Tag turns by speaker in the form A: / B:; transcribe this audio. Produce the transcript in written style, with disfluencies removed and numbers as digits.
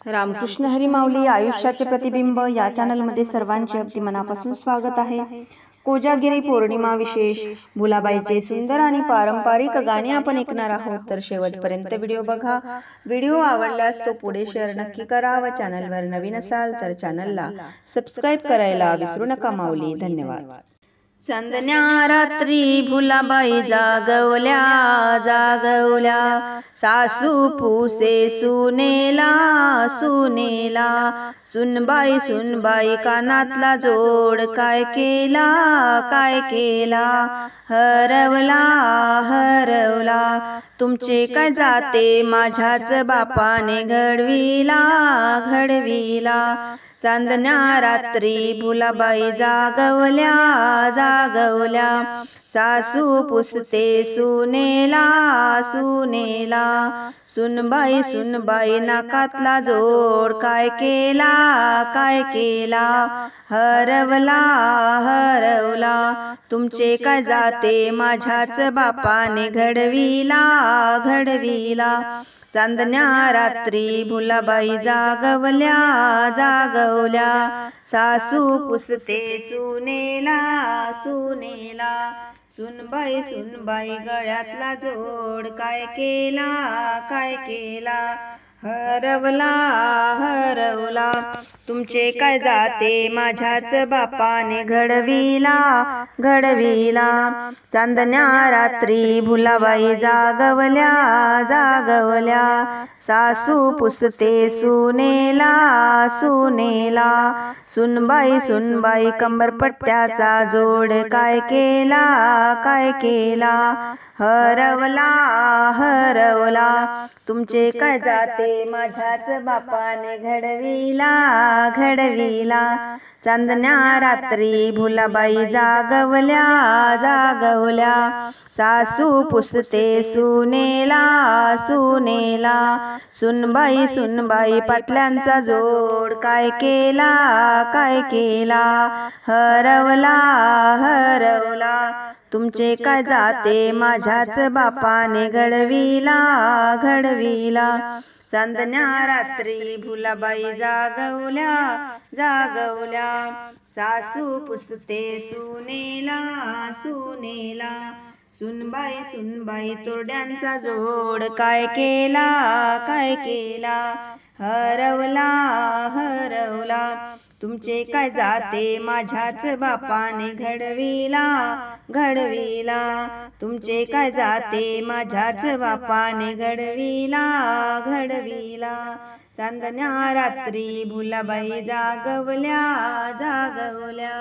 A: रामकृष्ण हरी माऊली आयुष्याचे प्रतिबिंब या चॅनलमध्ये सर्वांचे अगदी मनापासून स्वागत आहे। कोजागिरी पौर्णिमा विशेष भुलाबाईचे सुंदर आणि पारंपरिक गाणे आपण ऐकणार आहोत, तर शेवटपर्यंत व्हिडिओ बघा। व्हिडिओ आवडल्यास तो पुढे शेअर नक्की करा व चॅनलवर नवीन असाल तर चॅनलला सबस्क्राइब करायला विसरू नका माऊली। धन्यवाद। चांदण्या रात्री भुलाबाई जागवल्या जागवल्या, सासू पुसे सुनेला सुनेला। सुनबाई सुनबाई कानातला जोड काय केला काय केला, हरवला हरवला तुमचे काय जाते माझ्याच बापाने घडविला घडविला। चांदण्या रात्री भुलाबाई जागवल्या जागवल्या, सासू पुसते सुनेला सुनेला। सुनबाई सुनबाई नाकातला जोड काय केला काय केला, हरवला हरवला तुमचे काय जाते माझ्याच बापाने घडविला घडविला। चांदण्या रात्री भुलाबाई जागवल्या जागवल्या, सासू पुसते सुनेला सुनेला। सुनबाई सुनबाई गळ्यातला जोड काय केला काय केला, हरवला हरवला तुमचे काय जाते माझ्याच बापाने घडविला घडविला। चांदण्या रात्री भुलाबाई जागवल्या जागवल्या, सासू पुसते सुनेला सुनेला। सुनबाई सुनबाई कंबरपट्ट्याचा जोड काय केला काय केला, हरवला हरवला तुमचे काय जाते माझ्याच बापाने घडविला घडविला। चांदण्या रात्री भुलाबाई जागवल्या जागवल्या, सासू पुसते सुनेला सुनेला। सुनबाई सुनबाई पाटल्यांचा जोड काय केला काय केला, हरवला हरवला तुमचे काय जाते माझ्याच बापाने घडविला घडविला। चांदण्या रात्री भुलाबाई जागवल्या जागवल्या, सासू पुसते सुनेला सुनेला। सुनबाई सुनबाई तोरड्यांचा जोड काय केला काय केला, हरवला हरवला तुमचे काय जाते माझ्याच बापाने घडविला घडविला। तुमचे काय जाते माझ्याच बापाने घडविला घडविला। चांदण्या रात्री भुलाबाई जागवल्या जागवल्या।